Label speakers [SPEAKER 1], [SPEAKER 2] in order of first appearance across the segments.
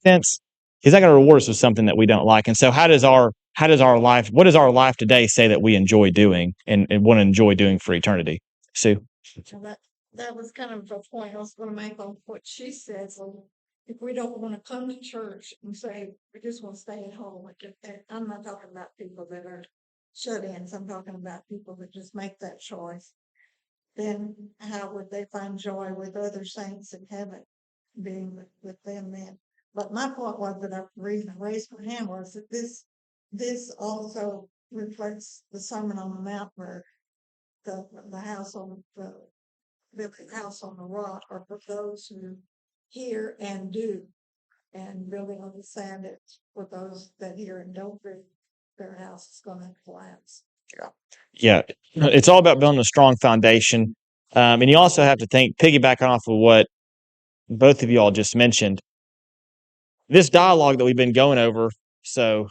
[SPEAKER 1] sense, He's not going to reward us with something that we don't like. And so, what does our life today say that we enjoy doing and want to enjoy doing for eternity? Sue.
[SPEAKER 2] Well, that was kind of the point I was going to make on what she said. So if we don't want to come to church and say we just want to stay at home, and I'm not talking about people that are shut-ins. I'm talking about people that just make that choice. Then how would they find joy with other saints in heaven, being with them then? But my point was that the reason I raised my hand was that this also reflects the Sermon on the Mount, where the house on the house on the rock are for those who hear and do, and building on the sand, it's for those that hear and don't do. Their house is going to collapse.
[SPEAKER 1] Yeah, it's all about building a strong foundation. And you also have to think, piggybacking off of what both of you all just mentioned, this dialogue that we've been going over. So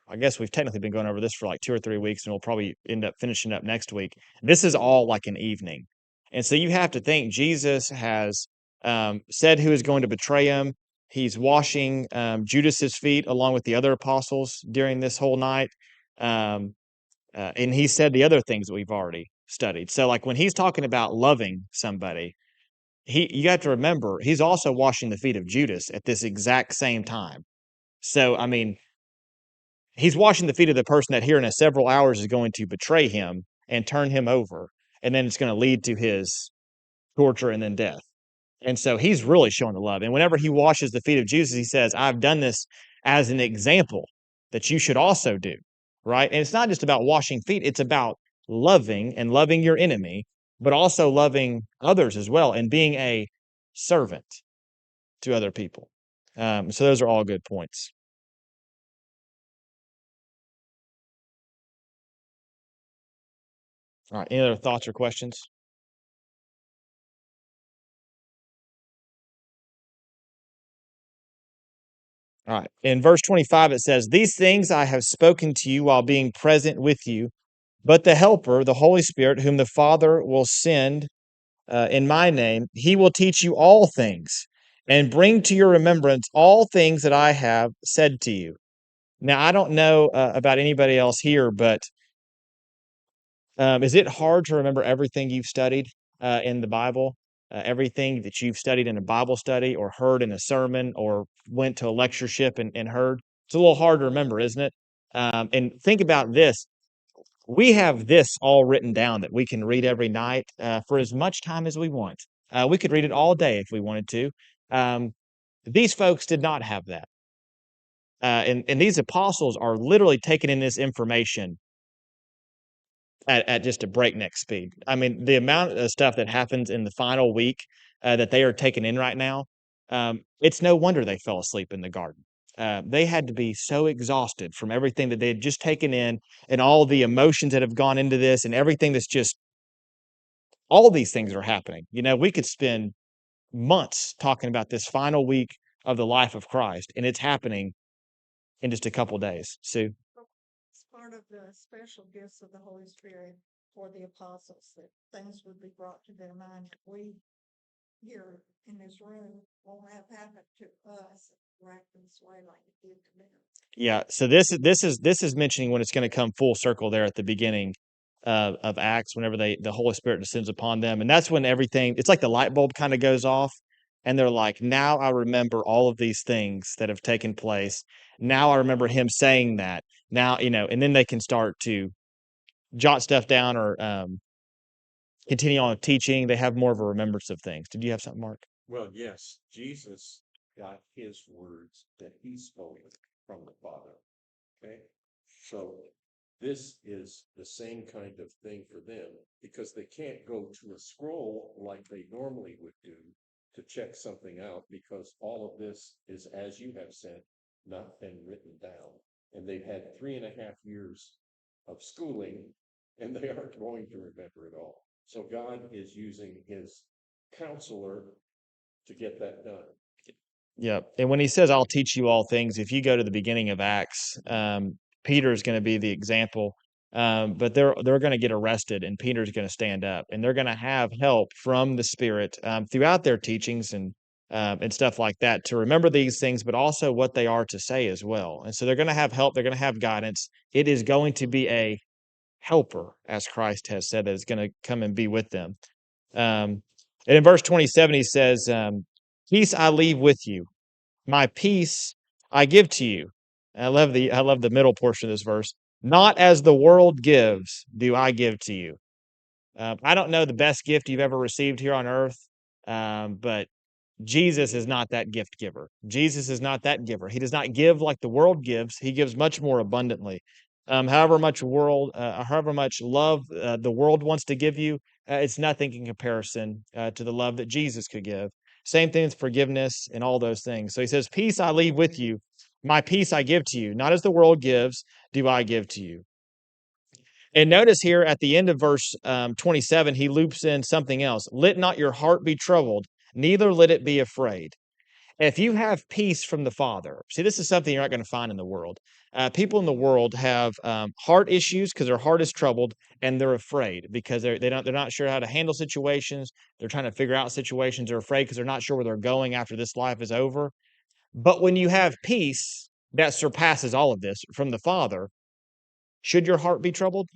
[SPEAKER 1] I guess we've technically been going over this for like 2 or 3 weeks, and we'll probably end up finishing up next week. This is all like an evening. And so you have to think Jesus has said who is going to betray him. He's washing Judas's feet along with the other apostles during this whole night. And he said the other things that we've already studied. So like when he's talking about loving somebody, you have to remember he's also washing the feet of Judas at this exact same time. So I mean, he's washing the feet of the person that here in several hours is going to betray him and turn him over, and then it's going to lead to his torture and then death. And so he's really showing the love. And whenever he washes the feet of Jesus, he says, I've done this as an example that you should also do. Right. And it's not just about washing feet, it's about loving and loving your enemy, but also loving others as well and being a servant to other people. So those are all good points. All right. Any other thoughts or questions? All right. In verse 25, it says, These things I have spoken to you while being present with you, but the Helper, the Holy Spirit, whom the Father will send in my name, he will teach you all things and bring to your remembrance all things that I have said to you. Now, I don't know about anybody else here, but is it hard to remember everything you've studied in the Bible? Everything that you've studied in a Bible study or heard in a sermon or went to a lectureship and heard? It's a little hard to remember, isn't it? And think about this. We have this all written down that we can read every night for as much time as we want. We could read it all day if we wanted to. Um, these folks did not have that. And these apostles are literally taking in this information at just a breakneck speed. I mean, the amount of stuff that happens in the final week that they are taking in right now, it's no wonder they fell asleep in the garden. They had to be so exhausted from everything that they had just taken in and all the emotions that have gone into this and everything that's just all these things are happening. You know, we could spend months talking about this final week of the life of Christ, and it's happening in just a couple days. Sue?
[SPEAKER 2] It's part of the special gifts of the Holy Spirit for the apostles, that things would be brought to their mind that we here in this room won't have happened to us this way like it did to them.
[SPEAKER 1] Yeah, so this is mentioning when it's going to come full circle there at the beginning of Acts, whenever the Holy Spirit descends upon them, and that's when everything it's like the light bulb kind of goes off, and they're like, "Now I remember all of these things that have taken place. Now I remember Him saying that. Now and then they can start to jot stuff down or continue on teaching. They have more of a remembrance of things. Did you have something, Mark?
[SPEAKER 3] Well, yes, Jesus got his words that he spoke from the Father. Okay, so this is the same kind of thing for them because they can't go to a scroll like they normally would do to check something out because all of this is, as you have said, not been written down. And they've had 3.5 years of schooling and they aren't going to remember it all. So God is using his counselor to get that done.
[SPEAKER 1] Yeah, and when he says, "I'll teach you all things," if you go to the beginning of Acts, Peter is going to be the example, but they're going to get arrested, and Peter's going to stand up, and they're going to have help from the Spirit throughout their teachings and and stuff like that, to remember these things, but also what they are to say as well. And so they're going to have help. They're going to have guidance. It is going to be a helper, as Christ has said, that is going to come and be with them. And in verse 27, he says, peace I leave with you. My peace I give to you. And I love the middle portion of this verse. Not as the world gives, do I give to you. I don't know the best gift you've ever received here on earth, but Jesus is not that gift giver. Jesus is not that giver. He does not give like the world gives. He gives much more abundantly. However much love the world wants to give you, it's nothing in comparison to the love that Jesus could give. Same thing with forgiveness and all those things. So he says, "Peace I leave with you; my peace I give to you. Not as the world gives, do I give to you." And notice here at the end of verse 27, he loops in something else. Let not your heart be troubled, neither let it be afraid. If you have peace from the Father, see, this is something you're not going to find in the world. People in the world have heart issues because their heart is troubled and they're afraid because they're not sure how to handle situations. They're trying to figure out situations. They're afraid because they're not sure where they're going after this life is over. But when you have peace that surpasses all of this from the Father, should your heart be troubled?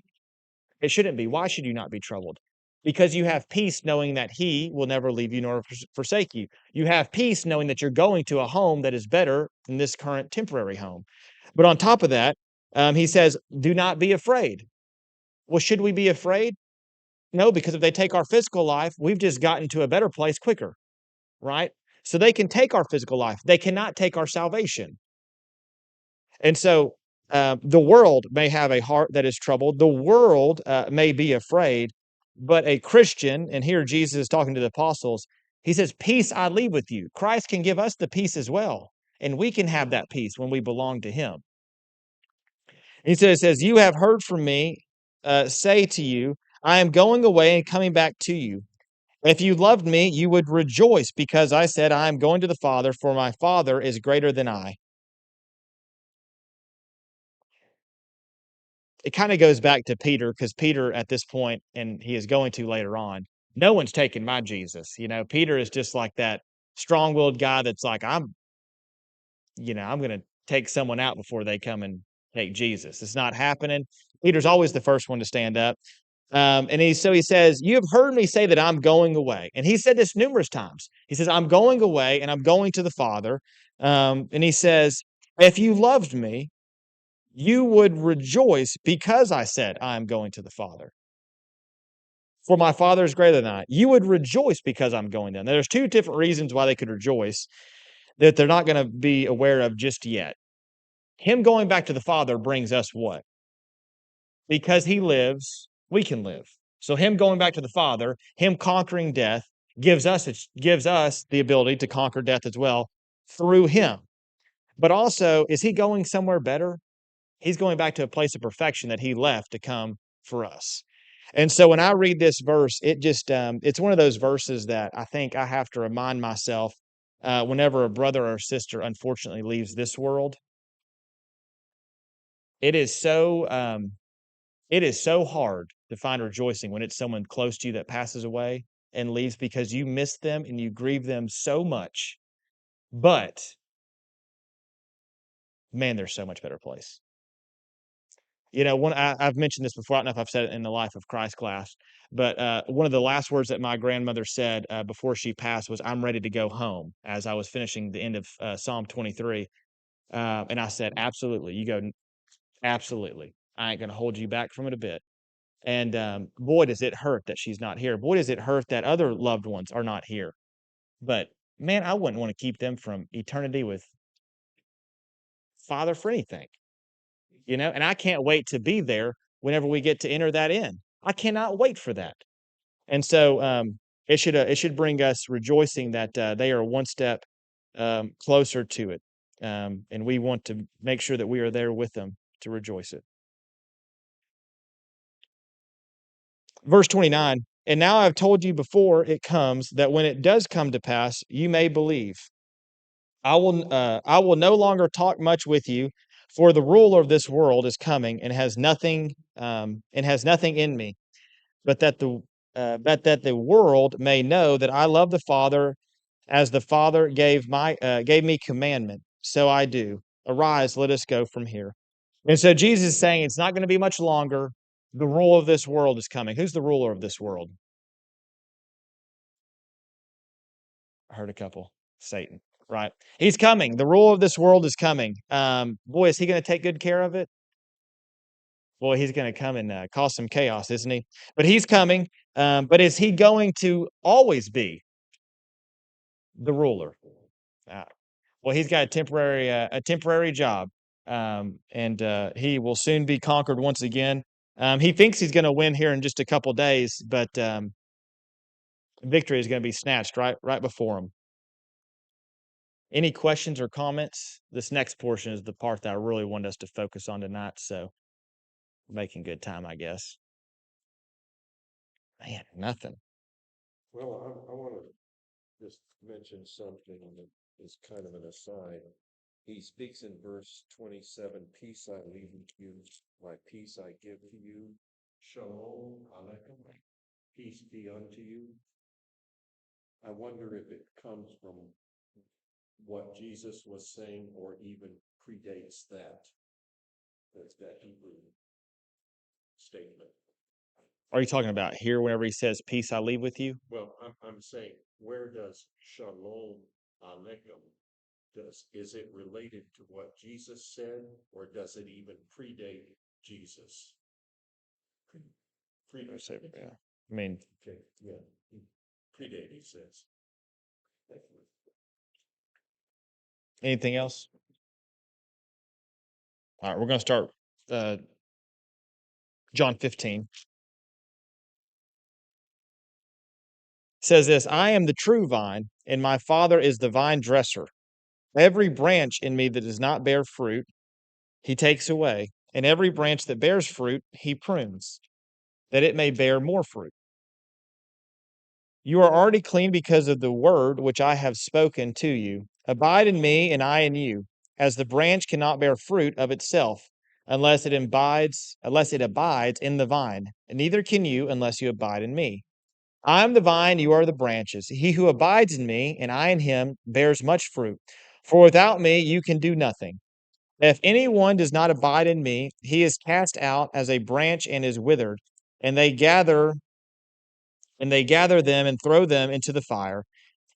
[SPEAKER 1] It shouldn't be. Why should you not be troubled? Because you have peace knowing that He will never leave you nor forsake you. You have peace knowing that you're going to a home that is better than this current temporary home. But on top of that, he says, do not be afraid. Well, should we be afraid? No, because if they take our physical life, we've just gotten to a better place quicker, right? So they can take our physical life. They cannot take our salvation. And so the world may have a heart that is troubled. The world may be afraid, but a Christian, and here Jesus is talking to the apostles, he says, peace I leave with you. Christ can give us the peace as well. And we can have that peace when we belong to him. He says, you have heard from me say to you, I am going away and coming back to you. If you loved me, you would rejoice because I said, I am going to the Father, for my Father is greater than I. It kind of goes back to Peter because Peter at this point, and he is going to later on, no one's taking my Jesus. Peter is just like that strong-willed guy that's like, I'm going to take someone out before they come and take Jesus. It's not happening. Peter's always the first one to stand up. So he says, you have heard me say that I'm going away. And he said this numerous times. He says, I'm going away and I'm going to the Father. And he says, if you loved me, you would rejoice because I said, I am going to the Father. For my Father is greater than I. You would rejoice because I'm going down. There's two different reasons why they could rejoice that they're not going to be aware of just yet. Him going back to the Father brings us what? Because he lives, we can live. So him going back to the Father, him conquering death, gives us the ability to conquer death as well through him. But also, is he going somewhere better? He's going back to a place of perfection that he left to come for us. And so when I read this verse, it's one of those verses that I think I have to remind myself whenever a brother or sister unfortunately leaves this world. It is so hard to find rejoicing when it's someone close to you that passes away and leaves because you miss them and you grieve them so much. But man, there's so much better place. I've mentioned this before. I don't know if I've said it in the Life of Christ class, but one of the last words that my grandmother said before she passed was, I'm ready to go home, as I was finishing the end of Psalm 23. And I said, absolutely. You go, absolutely. I ain't going to hold you back from it a bit. And boy, does it hurt that she's not here. Boy, does it hurt that other loved ones are not here. But man, I wouldn't want to keep them from eternity with Father for anything. And I can't wait to be there whenever we get to enter that in. I cannot wait for that. And so it should bring us rejoicing that they are one step closer to it. And we want to make sure that we are there with them to rejoice it. Verse 29, and now I've told you before it comes that when it does come to pass, you may believe. I will no longer talk much with you, for the ruler of this world is coming and has nothing in me, but that the world may know that I love the Father As the Father gave me commandment, so I do. Arise, let us go from here. And so Jesus is saying it's not going to be much longer. The rule of this world is coming. Who's the ruler of this world? I heard a couple. Satan, right? He's coming. The rule of this world is coming. Boy, is he going to take good care of it? Boy, he's going to come and cause some chaos, isn't he? But he's coming. But is he going to always be the ruler? Uh, well, he's got a temporary job, and he will soon be conquered once again. He thinks he's going to win here in just a couple days, but victory is going to be snatched right before him. Any questions or comments? This next portion is the part that I really want us to focus on tonight, so making good time, I guess. Man, nothing.
[SPEAKER 3] Well, I want to just mention something that is kind of an aside. He speaks in verse 27, peace I leave with you, my peace I give to you. Shalom Aleichem, peace be unto you. I wonder if it comes from what Jesus was saying or even predates that Hebrew statement.
[SPEAKER 1] Are you talking about here whenever he says, peace I leave with you?
[SPEAKER 3] Well, I'm saying, where does Shalom Aleichem, is it related to what Jesus said, or does it even predate Jesus? Predate.
[SPEAKER 1] Yeah. I mean,
[SPEAKER 3] Okay, yeah, predate, he says. Thank you.
[SPEAKER 1] anything else? All right, we're going to start John 15. It says this, I am the true vine, and my Father is the vine dresser. Every branch in me that does not bear fruit, he takes away, and every branch that bears fruit, he prunes, that it may bear more fruit. You are already clean because of the word which I have spoken to you. Abide in me, and I in you, as the branch cannot bear fruit of itself unless it abides in the vine, and neither can you unless you abide in me. I am the vine, you are the branches. He who abides in me, and I in him, bears much fruit. For without me you can do nothing. If anyone does not abide in me, he is cast out as a branch and is withered, and they gather them and throw them into the fire,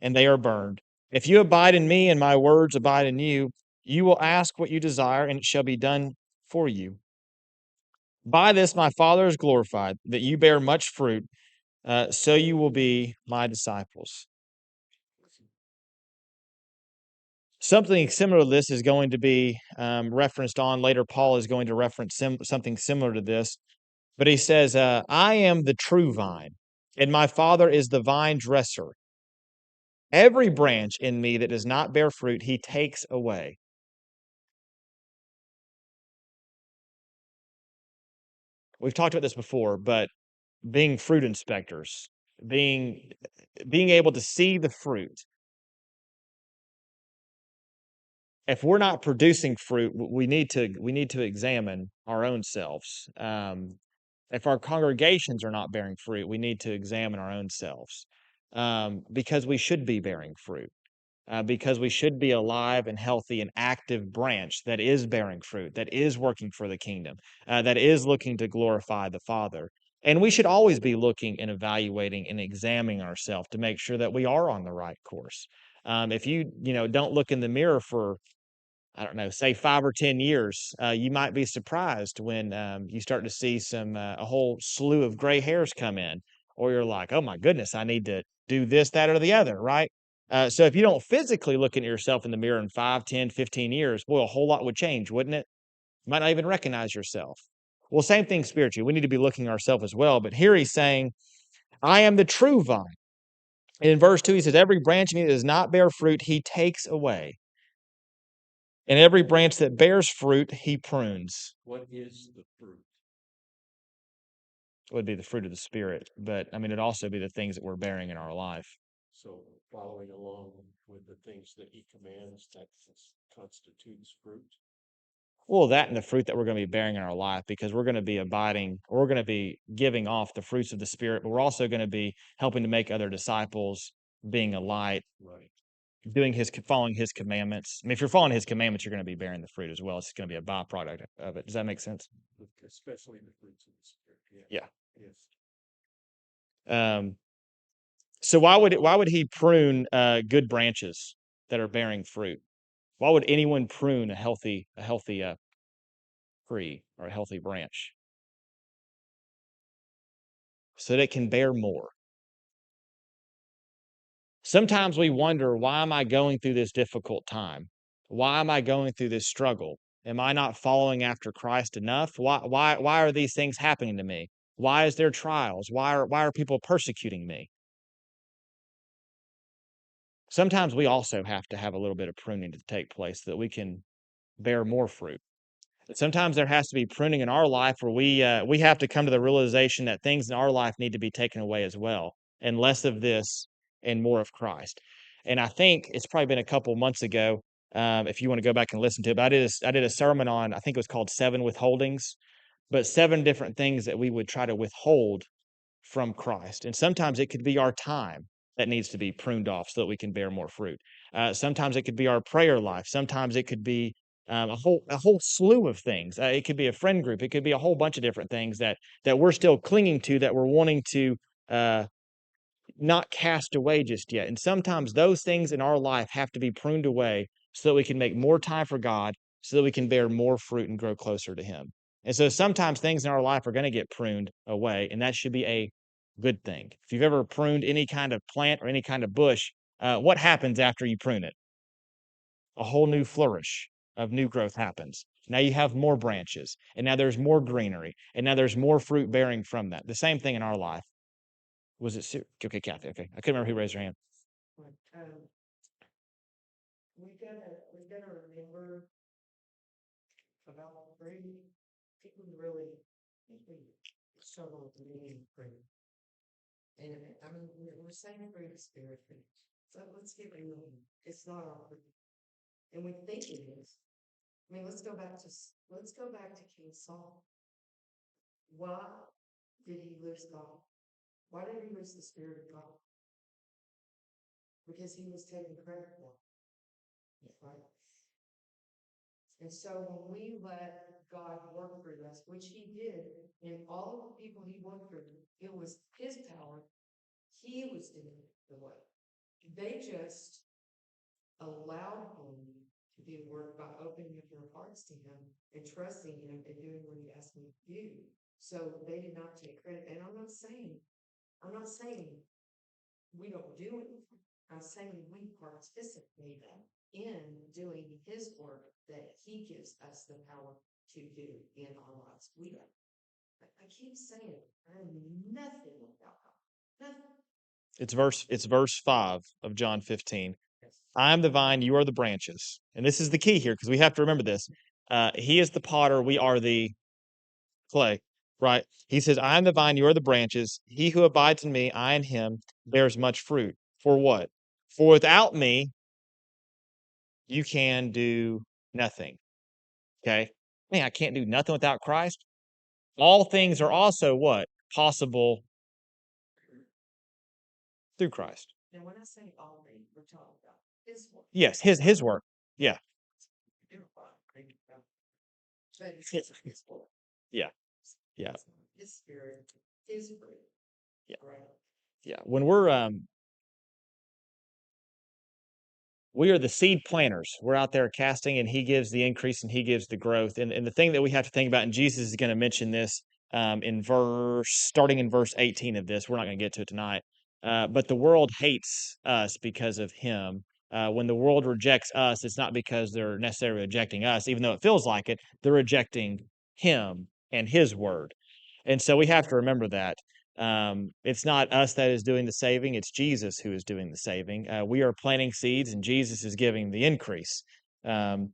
[SPEAKER 1] and they are burned. If you abide in me and my words abide in you, you will ask what you desire, and it shall be done for you. By this my Father is glorified, that you bear much fruit, so you will be my disciples. Something similar to this is going to be referenced on later. Paul is going to reference something similar to this, but he says, I am the true vine, and my Father is the vine dresser. Every branch in me that does not bear fruit, he takes away. We've talked about this before, but being fruit inspectors, being able to see the fruit. If we're not producing fruit, we need to examine our own selves. If our congregations are not bearing fruit, we need to examine our own selves, because we should be bearing fruit. Because we should be a live and healthy and active branch that is bearing fruit, that is working for the kingdom, that is looking to glorify the Father. And we should always be looking and evaluating and examining ourselves to make sure that we are on the right course. If you don't look in the mirror for, I don't know, say 5 or 10 years, you might be surprised when you start to see a whole slew of gray hairs come in, or you're like, oh my goodness, I need to do this, that, or the other, right? So if you don't physically look at yourself in the mirror in 5, 10, 15 years, boy, a whole lot would change, wouldn't it? You might not even recognize yourself. Well, same thing spiritually. We need to be looking ourselves as well. But here he's saying, I am the true vine. And in verse 2, he says, every branch in me that does not bear fruit, he takes away. And every branch that bears fruit, he prunes.
[SPEAKER 3] What is the fruit?
[SPEAKER 1] It would be the fruit of the Spirit. But, I mean, it'd also be the things that we're bearing in our life.
[SPEAKER 3] So following along with the things that he commands, that constitutes fruit.
[SPEAKER 1] Well, that and the fruit that we're going to be bearing in our life, because we're going to be abiding, we're going to be giving off the fruits of the Spirit, but we're also going to be helping to make other disciples, being a light,
[SPEAKER 3] Right.
[SPEAKER 1] following his commandments. I mean, if you're following his commandments, you're going to be bearing the fruit as well. It's going to be a byproduct of it. Does that make sense?
[SPEAKER 3] Especially the fruits of the spirit.
[SPEAKER 1] Yeah.
[SPEAKER 3] Yes.
[SPEAKER 1] So why would he prune good branches that are bearing fruit? Why would anyone prune a healthy tree or a healthy branch? So that it can bear more. Sometimes we wonder, why am I going through this difficult time? Why am I going through this struggle? Am I not following after Christ enough? Why are these things happening to me? Why is there trials? Why are people persecuting me? Sometimes we also have to have a little bit of pruning to take place so that we can bear more fruit. Sometimes there has to be pruning in our life where we have to come to the realization that things in our life need to be taken away as well, and less of this and more of Christ. And I think it's probably been a couple months ago. If you want to go back and listen to it, but I did a sermon on, I think it was called Seven Withholdings, but 7 different things that we would try to withhold from Christ. And sometimes it could be our time that needs to be pruned off so that we can bear more fruit. Sometimes it could be our prayer life. Sometimes it could be a whole slew of things. It could be a friend group. It could be a whole bunch of different things that we're still clinging to, that we're wanting to uh, not cast away just yet. And sometimes those things in our life have to be pruned away so that we can make more time for God, so that we can bear more fruit and grow closer to Him. And so sometimes things in our life are going to get pruned away, and that should be a good thing. If you've ever pruned any kind of plant or any kind of bush, what happens after you prune it? A whole new flourish of new growth happens. Now you have more branches, and now there's more greenery, and now there's more fruit bearing from that. The same thing in our life. Was it okay, Kathy? Okay, I couldn't remember who raised her hand.
[SPEAKER 4] We gotta remember about free. People really struggle with being free. And I mean, we're saying free to spirit free. So let's get real. It's not all free. And we think it is. I mean, let's go back to King Saul. Why did he lose God? Why did he lose the Spirit of God? Because he was taking credit for it. Right? And so when we let God work through us, which he did, and all of the people he worked through, it was his power. He was doing the work. They just allowed him to do the work by opening up their hearts to him and trusting him and doing what he asked them to do. So they did not take credit. And I'm not saying we don't do it. I'm saying we participate in doing his work that he gives us the power to do in our lives. We don't. I keep saying I'm nothing without God. Nothing.
[SPEAKER 1] It's verse 5 of John 15. I am the vine, you are the branches. And this is the key here because we have to remember this. He is the potter, we are the clay, right? He says, I am the vine, you are the branches. He who abides in me, I in him, bears much fruit. For what? For without me, you can do nothing. Okay? Man, I can't do nothing without Christ. All things are also what? Possible through Christ.
[SPEAKER 4] Now, when I say all things, we're talking about his work.
[SPEAKER 1] Yes, his work. Yeah.
[SPEAKER 4] But it's his work.
[SPEAKER 1] Yeah. Yeah.
[SPEAKER 4] His spirit, his fruit.
[SPEAKER 1] Yeah.
[SPEAKER 4] Right.
[SPEAKER 1] Yeah. When we are the seed planters. We're out there casting, and he gives the increase and he gives the growth. And the thing that we have to think about, and Jesus is going to mention this starting in verse 18 of this. We're not going to get to it tonight. But the world hates us because of him. When the world rejects us, it's not because they're necessarily rejecting us, even though it feels like it. They're rejecting him and his word. And so we have to remember that. It's not us that is doing the saving, it's Jesus who is doing the saving. We are planting seeds and Jesus is giving the increase. And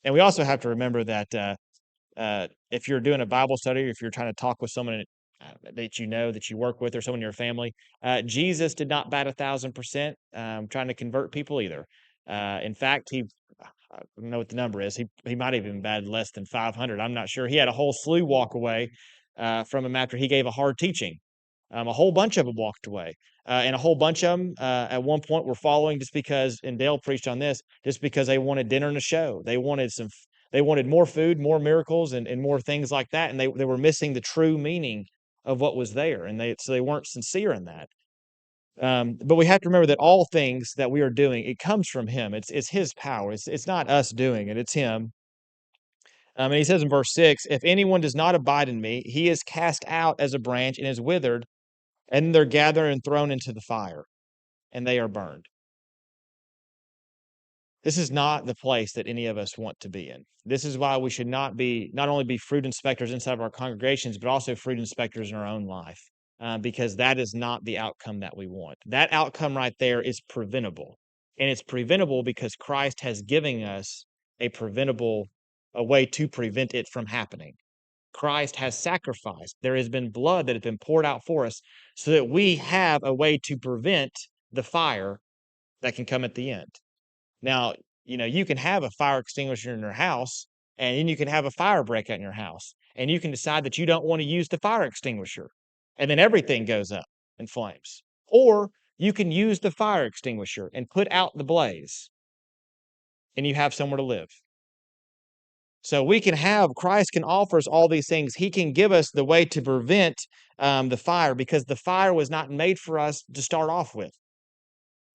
[SPEAKER 1] we also have to remember that if you're doing a Bible study, or if you're trying to talk with someone that you know, that you work with, or someone in your family, Jesus did not bat 1,000% trying to convert people either. In fact, I don't know what the number is. He might have even batted less than 500. I'm not sure. He had a whole slew walk away from him after he gave a hard teaching. A whole bunch of them walked away. And a whole bunch of them at one point were following just because, and Dale preached on this, just because they wanted dinner and a show. They wanted they wanted more food, more miracles, and more things like that. And they were missing the true meaning of what was there. And so they weren't sincere in that. But we have to remember that all things that we are doing, it comes from him. It's his power. It's not us doing it. It's him. And he says in verse 6, if anyone does not abide in me, he is cast out as a branch and is withered, and they're gathered and thrown into the fire, and they are burned. This is not the place that any of us want to be in. This is why we should not only be fruit inspectors inside of our congregations, but also fruit inspectors in our own life, because that is not the outcome that we want. That outcome right there is preventable. And it's preventable because Christ has given us a way to prevent it from happening. Christ has sacrificed. There has been blood that has been poured out for us so that we have a way to prevent the fire that can come at the end. Now, you can have a fire extinguisher in your house, and then you can have a fire break out in your house, and you can decide that you don't want to use the fire extinguisher, and then everything goes up in flames. Or you can use the fire extinguisher and put out the blaze, and you have somewhere to live. So Christ can offer us all these things. He can give us the way to prevent the fire, because the fire was not made for us to start off with.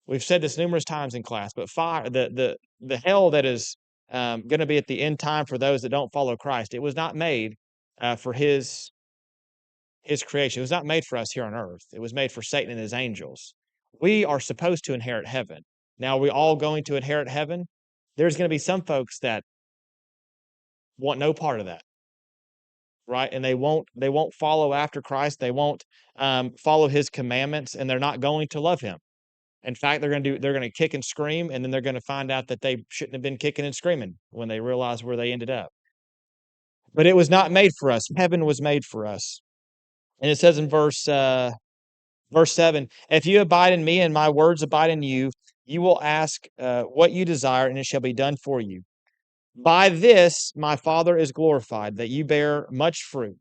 [SPEAKER 1] We've said this numerous times in class, but fire, the hell that is going to be at the end time for those that don't follow Christ, it was not made for his creation. It was not made for us here on earth. It was made for Satan and his angels. We are supposed to inherit heaven. Now, are we all going to inherit heaven? There's going to be some folks that want no part of that, right? And they won't follow after Christ. They won't follow his commandments, and they're not going to love him. In fact, they're going to kick and scream, and then they're going to find out that they shouldn't have been kicking and screaming when they realize where they ended up. But it was not made for us. Heaven was made for us. And it says in verse 7, if you abide in me and my words abide in you, you will ask what you desire, and it shall be done for you. By this my Father is glorified, that you bear much fruit,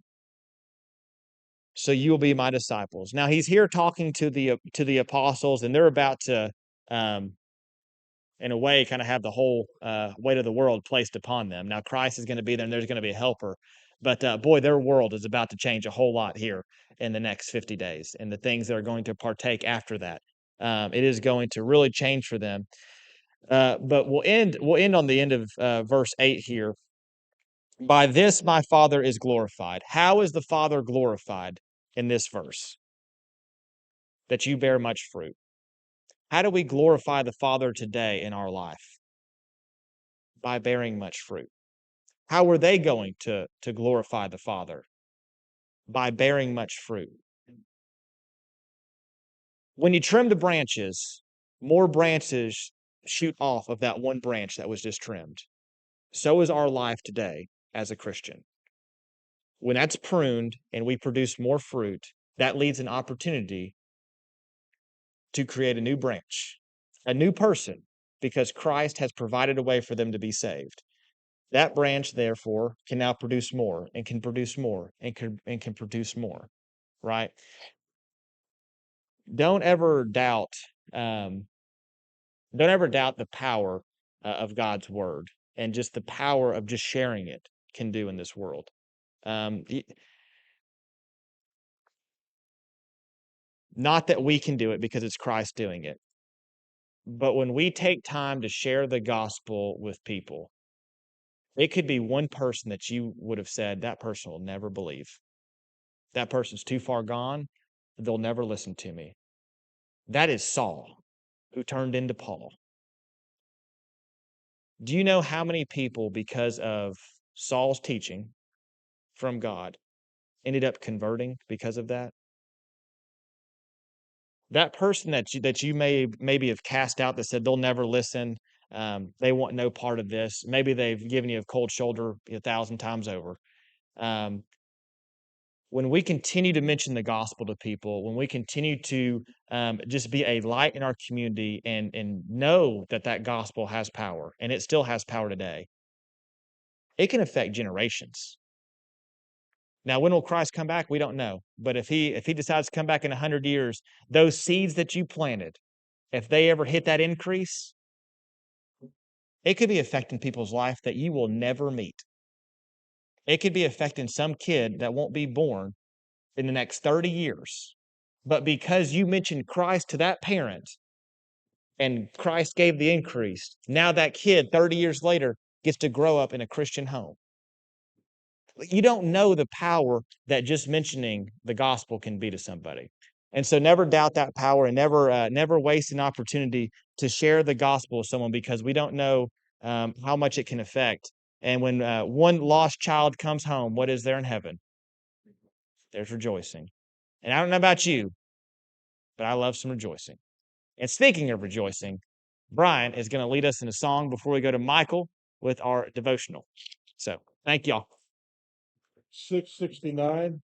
[SPEAKER 1] so you will be my disciples. Now he's here talking to the apostles, and they're about to in a way, kind of have the whole weight of the world placed upon them. Now, Christ is going to be there, and there's going to be a helper. But boy, their world is about to change a whole lot here in the next 50 days, and the things that are going to partake after that. It is going to really change for them. But we'll end on the end of verse 8 here. By this my Father is glorified. How is the Father glorified in this verse? That you bear much fruit. How do we glorify the Father today in our life? By bearing much fruit. How were they going to glorify the Father? By bearing much fruit. When you trim the branches, more branches shoot off of that one branch that was just trimmed. So is our life today as a Christian. When that's pruned and we produce more fruit, that leads an opportunity to create a new branch, a new person, because Christ has provided a way for them to be saved. That branch, therefore, can now produce more and can produce more and can produce more, right? Don't ever doubt, don't ever doubt the power of God's word and just the power of just sharing it can do in this world. Not that we can do it because it's Christ doing it, but when we take time to share the gospel with people, it could be one person that you would have said, that person will never believe. That person's too far gone. They'll never listen to me. That is Saul, who turned into Paul. Do you know how many people, because of Saul's teaching from God, ended up converting because of that? That person that you maybe have cast out that said they'll never listen, they want no part of this. Maybe they've given you a cold shoulder 1,000 times over. When we continue to mention the gospel to people, when we continue to just be a light in our community and know that gospel has power, and it still has power today, it can affect generations. Now, when will Christ come back? We don't know. But if he decides to come back in 100 years, those seeds that you planted, if they ever hit that increase, it could be affecting people's life that you will never meet. It could be affecting some kid that won't be born in the next 30 years. But because you mentioned Christ to that parent and Christ gave the increase, now that kid 30 years later gets to grow up in a Christian home. You don't know the power that just mentioning the gospel can be to somebody. And so never doubt that power, and never waste an opportunity to share the gospel with someone, because we don't know how much it can affect. And when one lost child comes home, what is there in heaven? There's rejoicing. And I don't know about you, but I love some rejoicing. And speaking of rejoicing, Brian is going to lead us in a song before we go to Michael with our devotional. So thank y'all.
[SPEAKER 5] 669.